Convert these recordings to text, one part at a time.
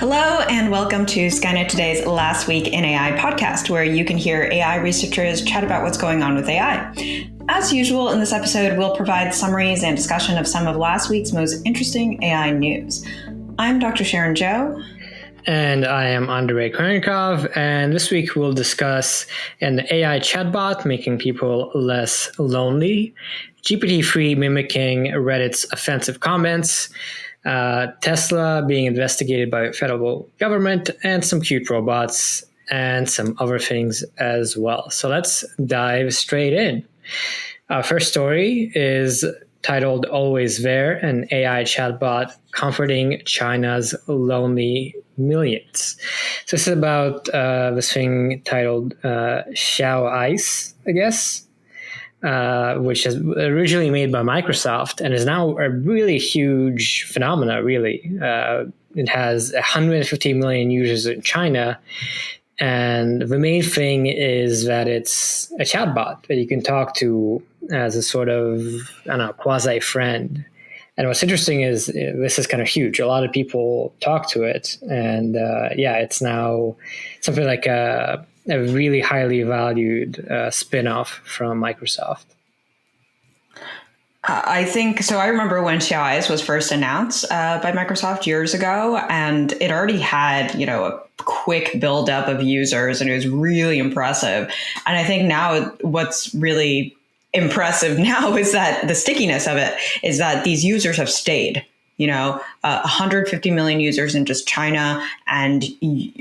Hello, and welcome to Skynet Today's Last Week in AI podcast, where you can hear AI researchers chat about what's going on with AI. As usual, in this episode, we'll provide summaries and discussion of some of last week's most interesting AI news. I'm Dr. Sharon Zhou. And I am Andrei Kornikov, and this week we'll discuss an AI chatbot making people less lonely, GPT-3 mimicking Reddit's offensive comments, Tesla being investigated by the federal government, and some cute robots, and some other things as well. So let's dive straight in. Our first story is titled Always There, an AI chatbot comforting China's lonely millions. So this is about this thing titled Xiao Ice, I guess, which is originally made by Microsoft and is now a really huge phenomena, really. It has 150 million users in China. And the main thing is that it's a chatbot that you can talk to as a sort of, quasi-friend. And what's interesting is this is kind of huge. A lot of people talk to it. And it's now something like a really highly valued spin-off from Microsoft. I think so. I remember when Xiao Ice was first announced by Microsoft years ago, and it already had, a quick buildup of users, and it was really impressive. And I think now what's really impressive now is that the stickiness of it is that these users have stayed. 150 million users in just China, and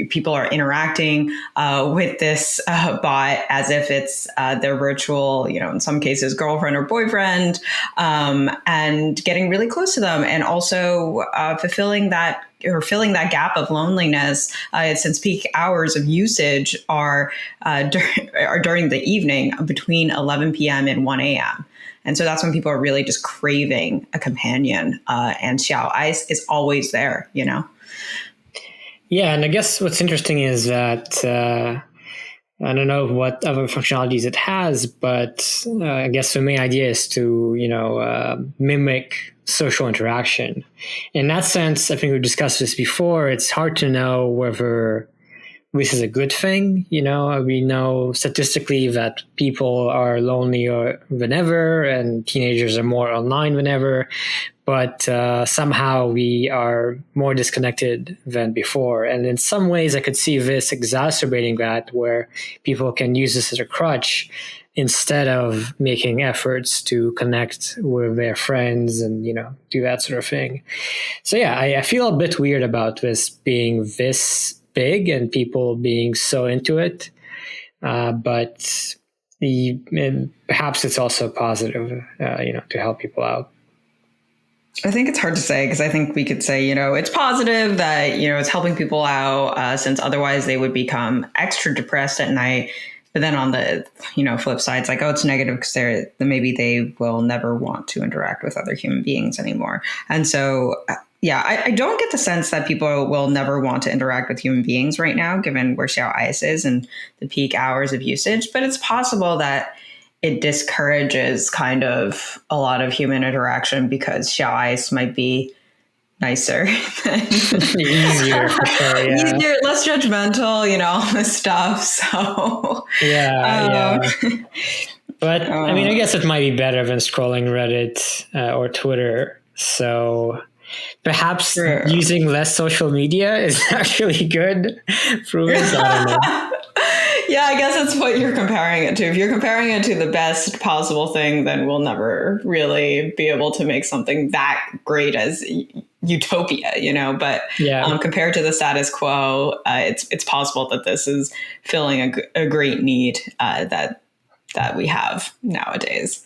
people are interacting with this bot as if it's their virtual, in some cases, girlfriend or boyfriend, and getting really close to them, and also filling that gap of loneliness, since peak hours of usage are during the evening between 11 p.m. and 1 a.m. And so that's when people are really just craving a companion. And Xiao Ice is always there, Yeah, and I guess what's interesting is that I don't know what other functionalities it has, but I guess the main idea is to, mimic social interaction. In that sense, I think we've discussed this before. It's hard to know whether this is a good thing. We know statistically that people are lonelier than ever and teenagers are more online than ever, but somehow we are more disconnected than before. And in some ways, I could see this exacerbating that, where people can use this as a crutch instead of making efforts to connect with their friends and, do that sort of thing. So yeah, I feel a bit weird about this being this big and people being so into it, but perhaps it's also positive, to help people out. I think it's hard to say, because I think we could say, it's positive that, it's helping people out, since otherwise they would become extra depressed at night. But then on the, flip side, it's like, it's negative because maybe they will never want to interact with other human beings anymore. And so, I don't get the sense that people will never want to interact with human beings right now, given where Xiao Ice is and the peak hours of usage. But it's possible that it discourages kind of a lot of human interaction because Xiao Ice might be nicer. Easier, for sure, yeah. Easier, less judgmental, all this stuff. So, But I guess it might be better than scrolling Reddit or Twitter. So perhaps using less social media is actually good for us. I don't know. Yeah, I guess that's what you're comparing it to. If you're comparing it to the best possible thing, then we'll never really be able to make something that great as utopia, But compared to the status quo, it's possible that this is filling a great need that we have nowadays.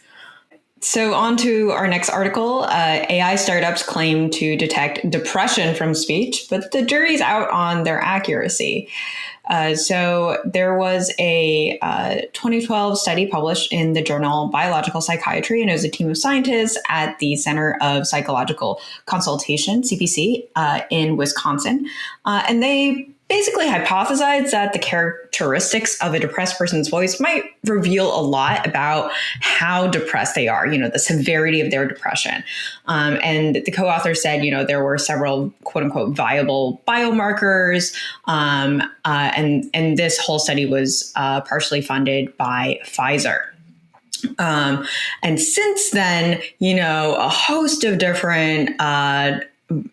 So on to our next article. AI startups claim to detect depression from speech, but the jury's out on their accuracy. So there was a 2012 study published in the journal Biological Psychiatry, and it was a team of scientists at the Center of Psychological Consultation, CPC, in Wisconsin. And they basically hypothesized that the characteristics of a depressed person's voice might reveal a lot about how depressed they are, the severity of their depression. And the co-author said, there were several quote unquote viable biomarkers. And this whole study was partially funded by Pfizer. And since then, a host of different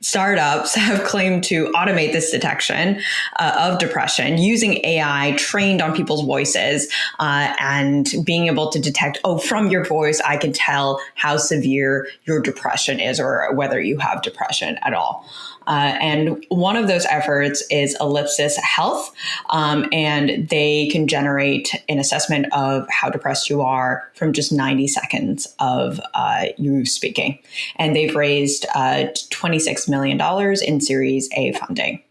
startups have claimed to automate this detection of depression using AI trained on people's voices and being able to detect, from your voice, I can tell how severe your depression is or whether you have depression at all. And one of those efforts is Ellipsis Health, and they can generate an assessment of how depressed you are from just 90 seconds of you speaking. And they've raised $26 million in Series A funding.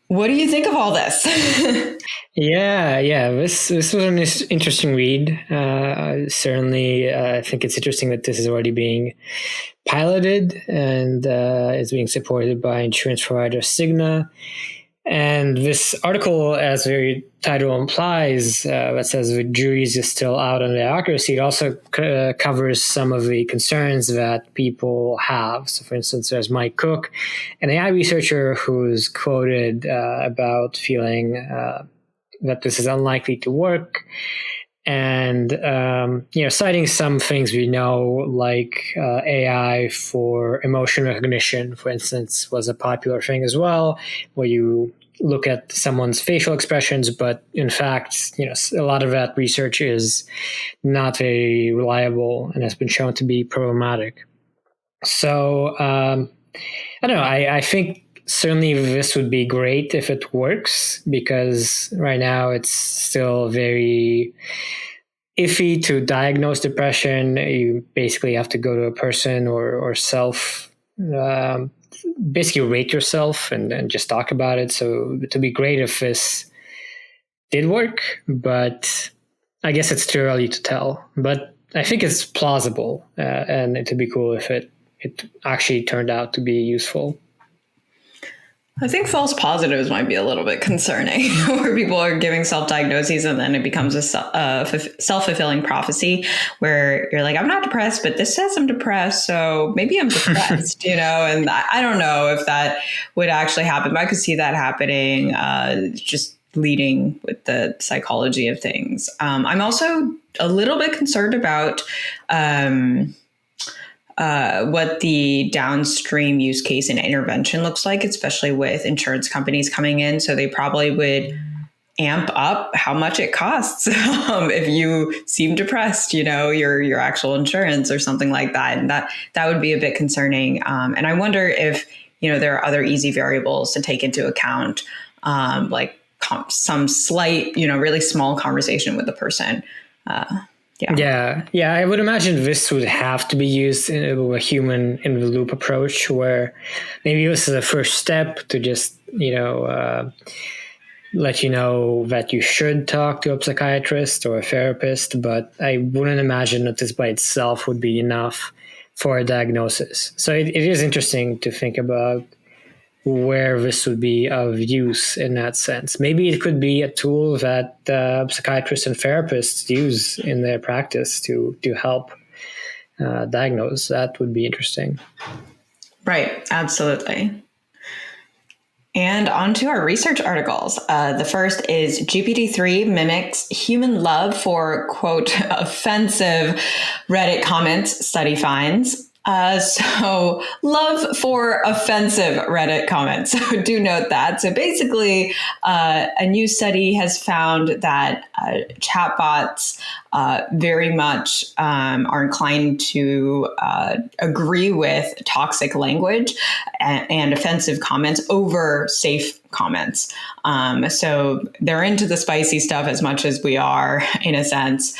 What do you think of all this? Yeah. This was an interesting read. Certainly, I think it's interesting that this is already being piloted and is being supported by insurance provider Cigna. And this article, as the title implies, that says the jury's is still out on the accuracy, it also covers some of the concerns that people have. So, for instance, there's Mike Cook, an AI researcher who's quoted about feeling that this is unlikely to work. And, citing some things we know, like AI for emotion recognition, for instance, was a popular thing as well, where you look at someone's facial expressions, but in fact, a lot of that research is not very reliable and has been shown to be problematic. So, I don't know, I think certainly this would be great if it works, because right now it's still very iffy to diagnose depression. You basically have to go to a person or self, basically rate yourself and just talk about it. So it would be great if this did work, but I guess it's too early to tell. But I think it's plausible, and it would be cool if it actually turned out to be useful. I think false positives might be a little bit concerning, where people are giving self-diagnoses and then it becomes a self-fulfilling prophecy where you're like, I'm not depressed, but this says I'm depressed, so maybe I'm depressed, and I don't know if that would actually happen, but I could see that happening, just leading with the psychology of things. I'm also a little bit concerned about what the downstream use case and intervention looks like, especially with insurance companies coming in. So they probably would amp up how much it costs if you seem depressed, your actual insurance or something like that. And that would be a bit concerning. And I wonder if, there are other easy variables to take into account, like some slight, really small conversation with the person. Yeah, I would imagine this would have to be used in a human in the loop approach, where maybe this is a first step to just, let you know that you should talk to a psychiatrist or a therapist. But I wouldn't imagine that this by itself would be enough for a diagnosis. So it is interesting to think about where this would be of use in that sense. Maybe it could be a tool that psychiatrists and therapists use in their practice to help diagnose. That would be interesting. Right, absolutely. And on to our research articles. The first is GPT-3 mimics human love for, quote, offensive Reddit comments, study finds. So love for offensive Reddit comments. So do note that. So basically, a new study has found that chatbots very much are inclined to agree with toxic language and offensive comments over safe comments. So they're into the spicy stuff as much as we are, in a sense.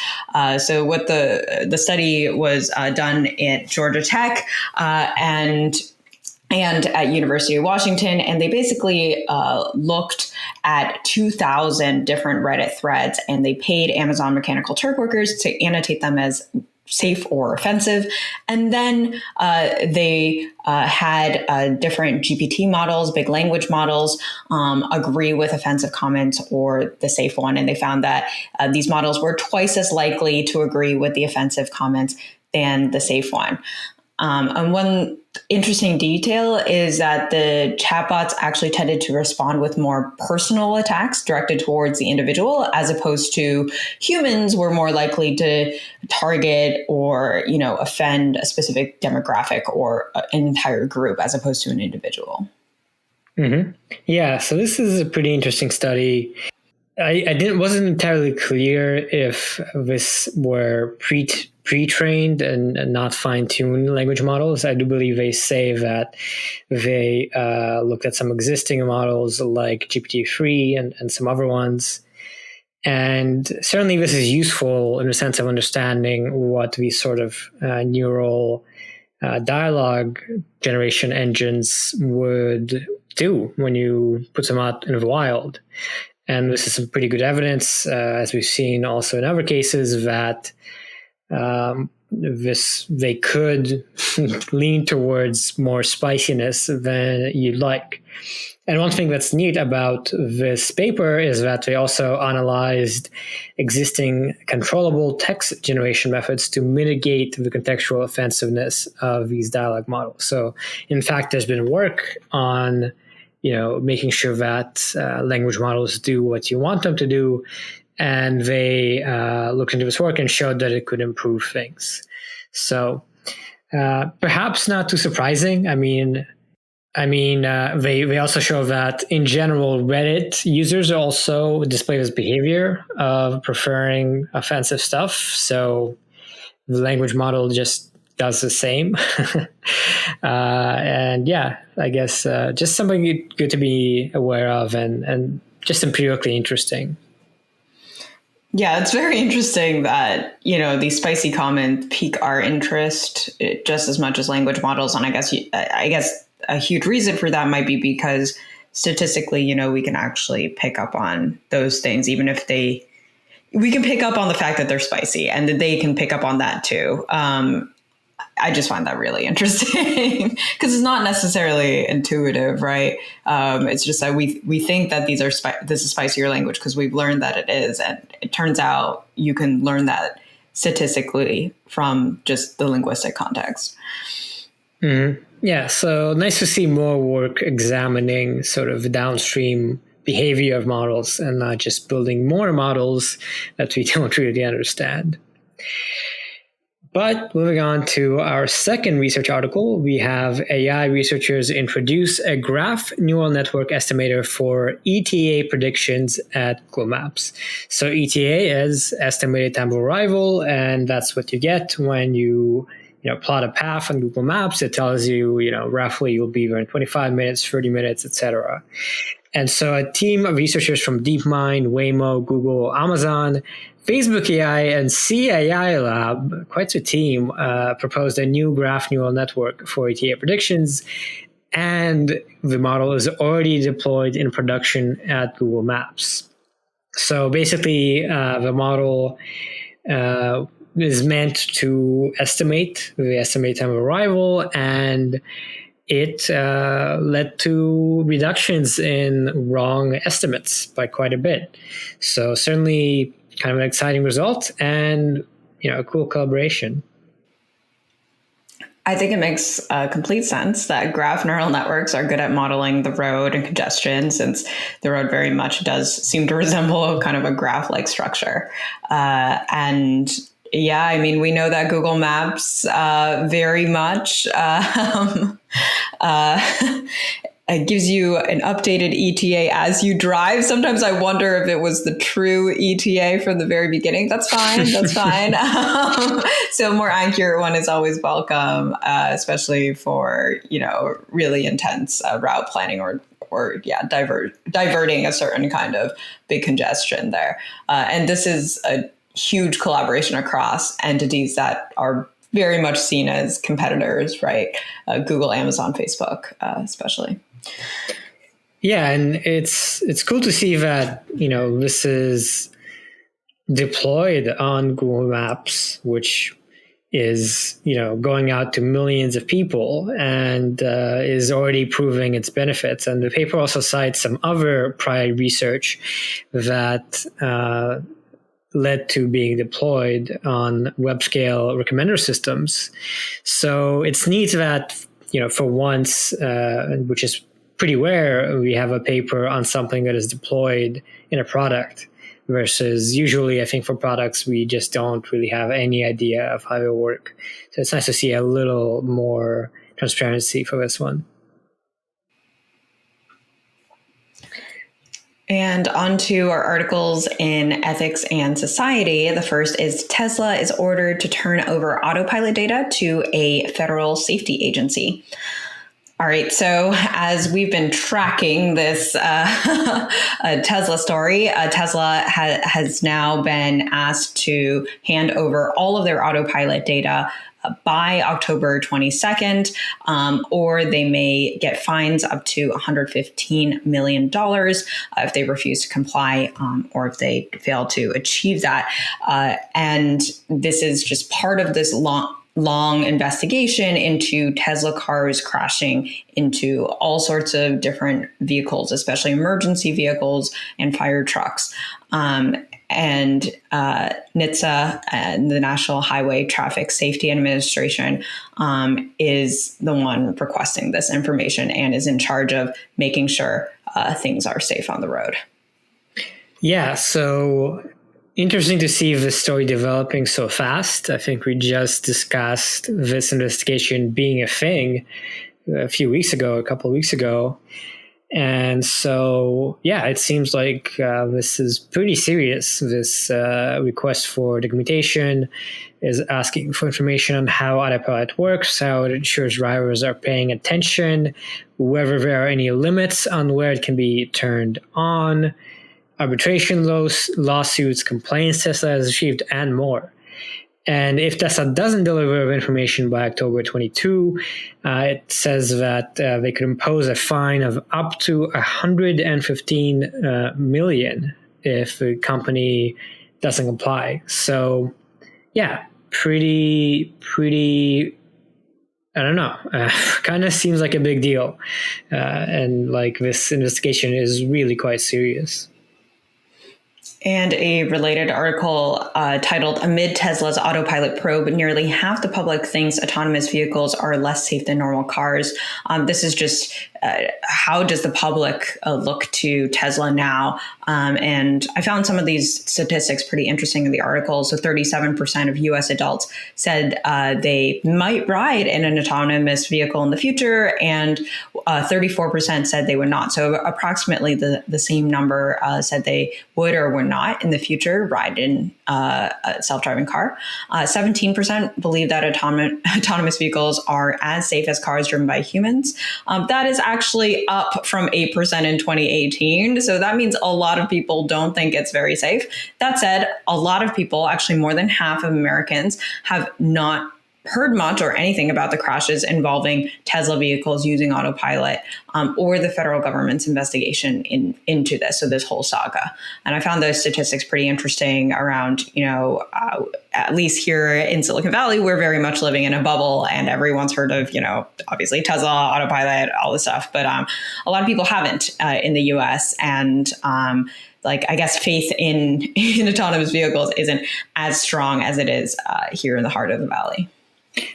So what the study was done at Georgia Tech and at University of Washington, and they basically looked at 2,000 different Reddit threads, and they paid Amazon Mechanical Turk workers to annotate them as safe or offensive. And then they had different GPT models, big language models, agree with offensive comments or the safe one. And they found that these models were twice as likely to agree with the offensive comments than the safe one. And one interesting detail is that the chatbots actually tended to respond with more personal attacks directed towards the individual, as opposed to humans were more likely to target or, offend a specific demographic or an entire group, as opposed to an individual. Mm-hmm. Yeah, so this is a pretty interesting study. I wasn't entirely clear if this were pre-trained and not fine-tuned language models. I do believe they say that they looked at some existing models like GPT-3 and some other ones. And certainly this is useful in the sense of understanding what these sort of neural dialogue generation engines would do when you put them out in the wild. And this is some pretty good evidence, as we've seen also in other cases, that they could lean towards more spiciness than you'd like. And one thing that's neat about this paper is that they also analyzed existing controllable text generation methods to mitigate the contextual offensiveness of these dialogue models. So, in fact, there's been work on making sure that language models do what you want them to do. And they looked into this work and showed that it could improve things. So perhaps not too surprising. They also show that in general, Reddit users also display this behavior of preferring offensive stuff. So the language model just does the same. And yeah, I guess just something good to be aware of and just empirically interesting. Yeah, it's very interesting that, these spicy comments pique our interest just as much as language models. And I guess a huge reason for that might be because statistically, we can actually pick up on those things, even if we can pick up on the fact that they're spicy and that they can pick up on that too. I just find that really interesting because it's not necessarily intuitive, right? It's just that we think that this is spicier language because we've learned that it is, and it turns out you can learn that statistically from just the linguistic context. Mm-hmm. Yeah, so nice to see more work examining sort of downstream behavior of models and not just building more models that we don't really understand. But moving on to our second research article, we have AI researchers introduce a graph neural network estimator for ETA predictions at Google Maps. So ETA is estimated time of arrival, and that's what you get when you plot a path on Google Maps. It tells you, roughly you'll be there in 25 minutes, 30 minutes, etc. And so a team of researchers from DeepMind, Waymo, Google, Amazon, Facebook AI, and CAI Lab, quite a team, proposed a new graph neural network for ETA predictions, and the model is already deployed in production at Google Maps. So basically, the model is meant to estimate time of arrival, and it led to reductions in wrong estimates by quite a bit. So certainly kind of an exciting result and, a cool collaboration. I think it makes complete sense that graph neural networks are good at modeling the road and congestion, since the road very much does seem to resemble kind of a graph-like structure. And yeah, we know that Google Maps very much it gives you an updated ETA as you drive. Sometimes I wonder if it was the true ETA from the very beginning. That's fine. That's fine. So a more accurate one is always welcome, especially for, really intense route planning or diverting a certain kind of big congestion there. And this is a huge collaboration across entities that are very much seen as competitors, right? Google, Amazon, Facebook, especially. Yeah, and it's cool to see that, this is deployed on Google Maps, which is, going out to millions of people and is already proving its benefits. And the paper also cites some other prior research that led to being deployed on web scale recommender systems. So it's neat that, for once, which is pretty rare, we have a paper on something that is deployed in a product. Versus usually, I think for products, we just don't really have any idea of how it work. So it's nice to see a little more transparency for this one. And on to our articles in Ethics and Society. The first is Tesla is ordered to turn over Autopilot data to a federal safety agency. All right. So as we've been tracking this Tesla story, Tesla has now been asked to hand over all of their Autopilot data by October 22nd, or they may get fines up to $115 million if they refuse to comply or if they fail to achieve that. And this is just part of this long investigation into Tesla cars crashing into all sorts of different vehicles, especially emergency vehicles and fire trucks. And NHTSA, the National Highway Traffic Safety Administration, is the one requesting this information and is in charge of making sure things are safe on the road. Yeah, so interesting to see this story developing so fast. I think we just discussed this investigation being a thing a couple of weeks ago. And so, yeah, it seems like this is pretty serious. This request for documentation is asking for information on how Autopilot works, how it ensures drivers are paying attention, whether there are any limits on where it can be turned on, arbitration lawsuits, complaints Tesla has achieved, and more. And if Tesla doesn't deliver information by October 22, it says that they could impose a fine of up to $115 million if the company doesn't comply. So, yeah, pretty. I don't know. Kind of seems like a big deal, and like this investigation is really quite serious. And a related article titled Amid Tesla's Autopilot Probe, Nearly Half the Public Thinks Autonomous Vehicles Are Less Safe Than Normal Cars. This is just how does the public look to Tesla now? And I found some of these statistics pretty interesting in the article. So 37% of US adults said they might ride in an autonomous vehicle in the future, and 34% said they would not. So approximately the same number said they would or would not in the future ride in a self-driving car. 17% believe that autonomous vehicles are as safe as cars driven by humans. That is actually up from 8% in 2018. So that means a lot of people don't think it's very safe. That said, a lot of people, actually more than half of Americans, have not heard much or anything about the crashes involving Tesla vehicles using Autopilot or the federal government's investigation into this. So this whole saga. And I found those statistics pretty interesting around, at least here in Silicon Valley, we're very much living in a bubble and everyone's heard of, obviously Tesla, Autopilot, all this stuff. But a lot of people haven't in the US. And I guess faith in autonomous vehicles isn't as strong as it is here in the heart of the valley.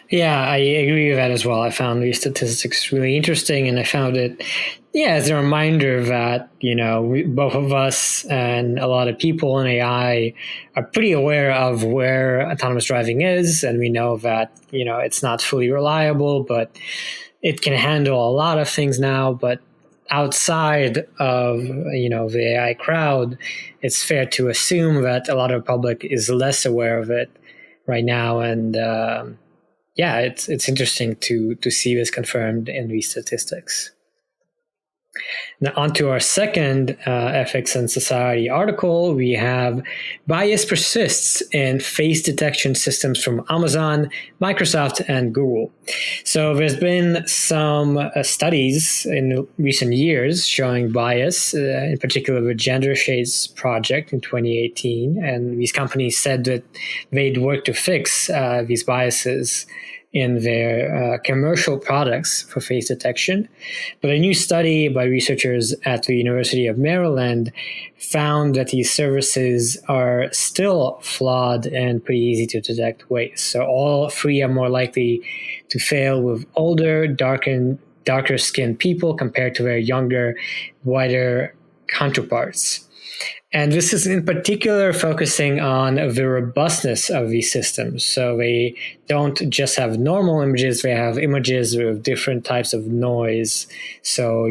Yeah, I agree with that as well. I found these statistics really interesting, and I found it, as a reminder that, both of us and a lot of people in AI are pretty aware of where autonomous driving is, and we know that, it's not fully reliable, but it can handle a lot of things now. But outside of, the AI crowd, it's fair to assume that a lot of the public is less aware of it right now, and it's interesting to see this confirmed in these statistics. Now, on to our second Ethics and Society article. We have Bias Persists in Face Detection Systems from Amazon, Microsoft, and Google. So there's been some studies in recent years showing bias, in particular the Gender Shades Project in 2018. And these companies said that they'd work to fix these biases in their commercial products for face detection. But a new study by researchers at the University of Maryland found that these services are still flawed and pretty easy to detect ways. So all three are more likely to fail with older, darker skinned people compared to their younger, whiter counterparts. And this is in particular focusing on the robustness of these systems. So they don't just have normal images, they have images with different types of noise. So,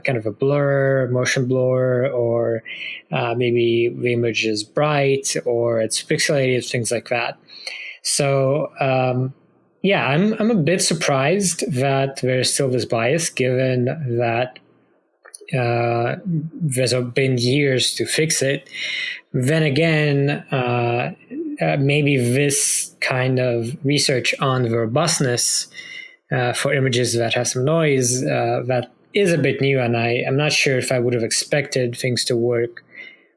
kind of a blur, motion blur, or maybe the image is bright or it's pixelated, things like that. So, I'm a bit surprised that there's still this bias, given that there's been years to fix it. Then again, maybe this kind of research on the robustness for images that have some noise, that is a bit new, and I'm not sure if I would have expected things to work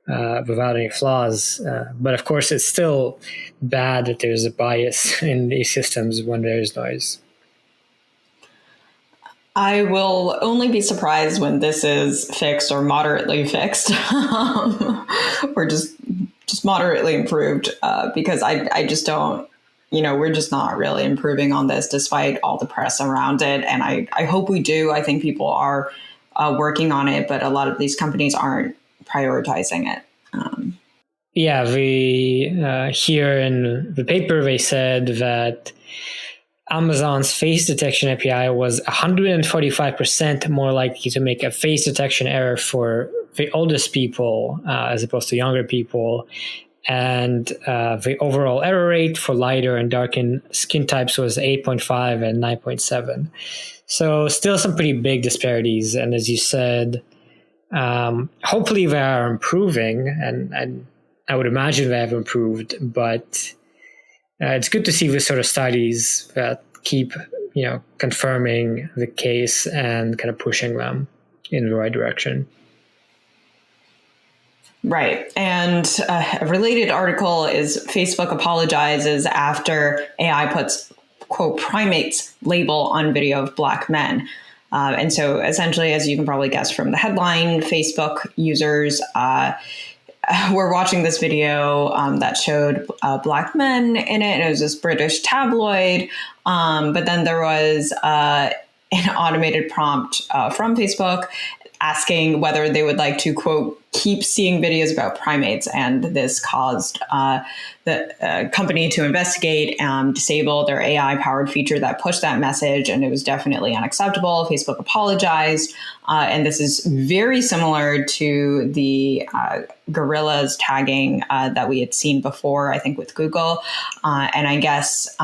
without any flaws. But of course, it's still bad that there's a bias in these systems when there's noise. I will only be surprised when this is fixed or moderately fixed, or just moderately improved, because I just don't, we're just not really improving on this despite all the press around it. And I hope we do. I think people are working on it, but a lot of these companies aren't prioritizing it. Here in the paper, they said that Amazon's face detection API was 145% more likely to make a face detection error for the oldest people as opposed to younger people. And the overall error rate for lighter and darkened skin types was 8.5 and 9.7. So still some pretty big disparities. And as you said, hopefully they are improving, and I would imagine they have improved, but it's good to see this sort of studies that keep, confirming the case and kind of pushing them in the right direction. Right. And a related article is Facebook apologizes after AI puts, quote, primates label on video of Black men. And so essentially, as you can probably guess from the headline, Facebook users were watching this video that showed Black men in it. And it was this British tabloid. But then there was an automated prompt from Facebook asking whether they would like to, quote, keep seeing videos about primates. And this caused the company to investigate and disable their AI-powered feature that pushed that message. And it was definitely unacceptable. Facebook apologized. And this is very similar to the gorillas tagging that we had seen before, I think, with Google. And I guess...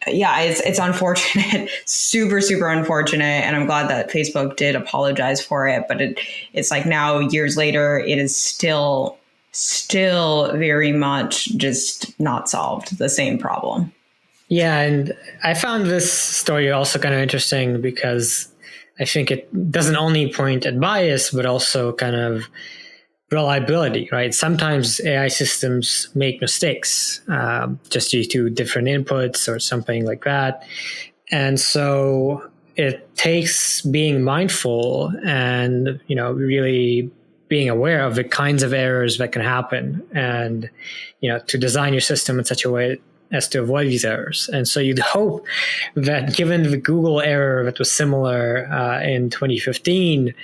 it's unfortunate, super, super unfortunate. And I'm glad that Facebook did apologize for it. But it's like now, years later, it is still very much just not solved the same problem. Yeah. And I found this story also kind of interesting because I think it doesn't only point at bias, but also kind of reliability, right? Sometimes AI systems make mistakes just due to different inputs or something like that. And so it takes being mindful and, really being aware of the kinds of errors that can happen and, to design your system in such a way as to avoid these errors. And so you'd hope that given the Google error that was similar in 2015,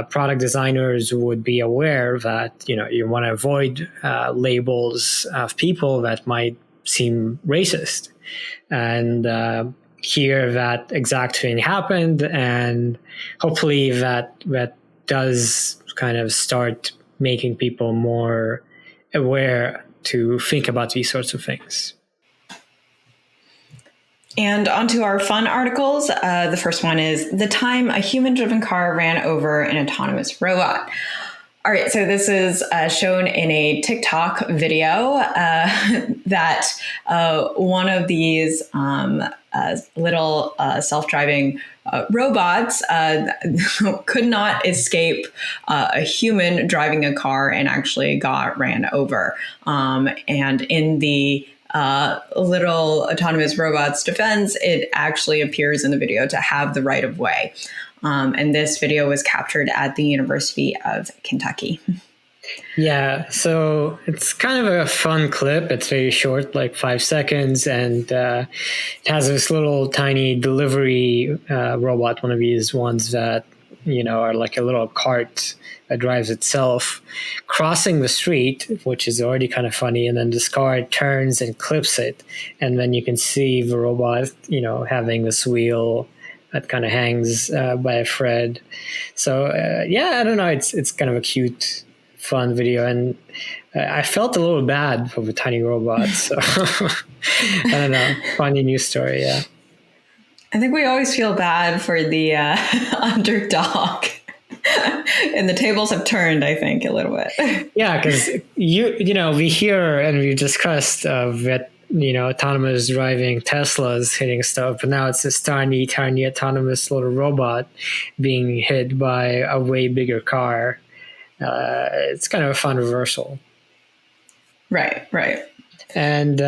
product designers would be aware that you want to avoid labels of people that might seem racist, and here that exact thing happened, and hopefully that does kind of start making people more aware to think about these sorts of things. And onto our fun articles. The first one is The Time a Human-Driven Car Ran Over an Autonomous Robot. All right, so this is shown in a TikTok video that one of these little self-driving robots could not escape a human driving a car and actually got ran over. And in the little autonomous robot's defense, it actually appears in the video to have the right of way. And this video was captured at the University of Kentucky. Yeah, so it's kind of a fun clip. It's very short, like 5 seconds, and it has this little tiny delivery robot, one of these ones that, are like a little cart that drives itself, crossing the street, which is already kind of funny. And then this car turns and clips it. And then you can see the robot, having this wheel that kind of hangs by a thread. So I don't know. It's kind of a cute, fun video, and I felt a little bad for the tiny robot. So I don't know. Funny news story. Yeah. I think we always feel bad for the underdog. And the tables have turned, I think, a little bit. Yeah, because we hear and we discussed that autonomous driving Teslas hitting stuff, but now it's this tiny autonomous little robot being hit by a way bigger car. It's kind of a fun reversal. Right. And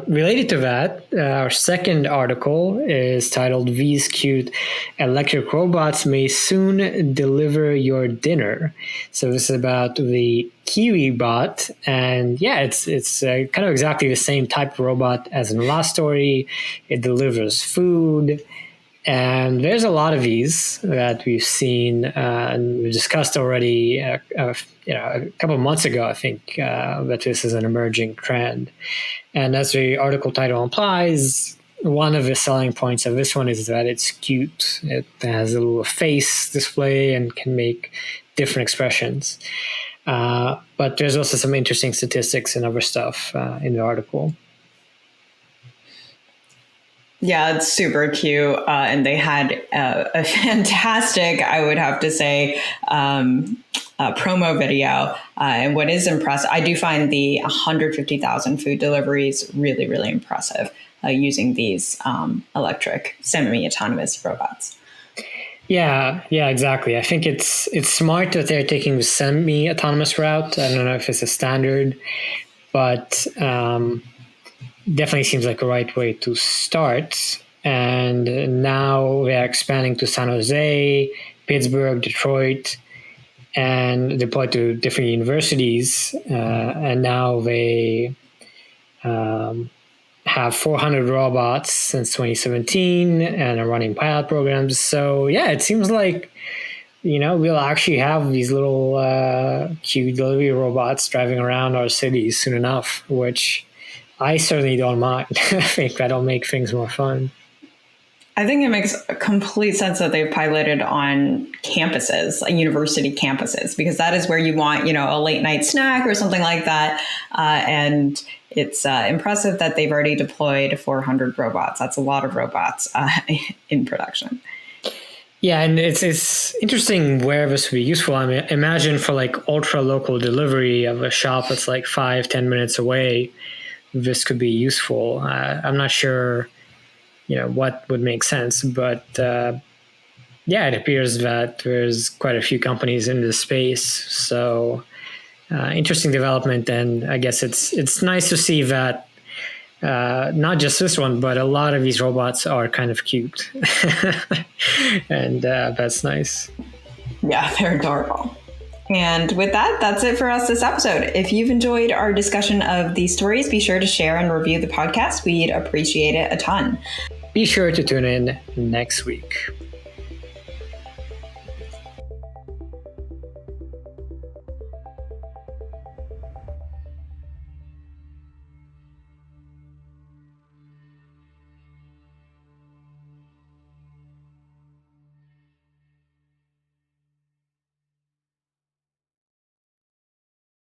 related to that, our second article is titled "These Cute Electric Robots May Soon Deliver Your Dinner." So this is about the Kiwibot, and it's kind of exactly the same type of robot as in the last story. It delivers food, and there's a lot of these that we've seen and we discussed already. A couple of months ago, I think that this is an emerging trend. And as the article title implies, one of the selling points of this one is that it's cute. It has a little face display and can make different expressions. But there's also some interesting statistics and other stuff in the article. Yeah, it's super cute. And they had a fantastic, I would have to say, promo video. And what is impressive, I do find the 150,000 food deliveries really, really impressive using these electric semi-autonomous robots. Yeah, exactly. I think it's smart that they're taking the semi-autonomous route. I don't know if it's a standard, but definitely seems like a right way to start. And now they're expanding to San Jose, Pittsburgh, Detroit, and deployed to different universities. And now they have 400 robots since 2017 and are running pilot programs. So yeah, it seems like, we'll actually have these little cute delivery robots driving around our cities soon enough, which I certainly don't mind. I think that'll make things more fun. I think it makes complete sense that they've piloted on campuses, like university campuses, because that is where you want, a late night snack or something like that. And it's impressive that they've already deployed 400 robots. That's a lot of robots in production. Yeah, and it's interesting where this would be useful. I mean, imagine for like ultra local delivery of a shop that's like 5-10 minutes away, this could be useful. I'm not sure, what would make sense, but it appears that there's quite a few companies in this space. So interesting development, and I guess it's nice to see that not just this one, but a lot of these robots are kind of cute, and that's nice. Yeah, they're adorable. And with that, that's it for us this episode. If you've enjoyed our discussion of these stories, be sure to share and review the podcast. We'd appreciate it a ton. Be sure to tune in next week.